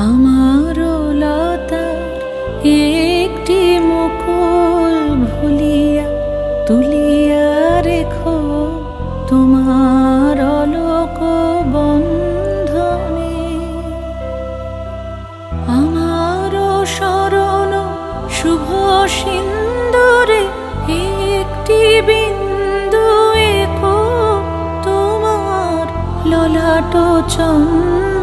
আমারও লতার একটি মুকুল ভুলিয়া তুলিয়া রেখো তোমার অলোক বন্ধনে। আমারও শরণ শুভ সিন্দুরে একটি বিন্দু এঁকো তোমার ললাট চন্দ্র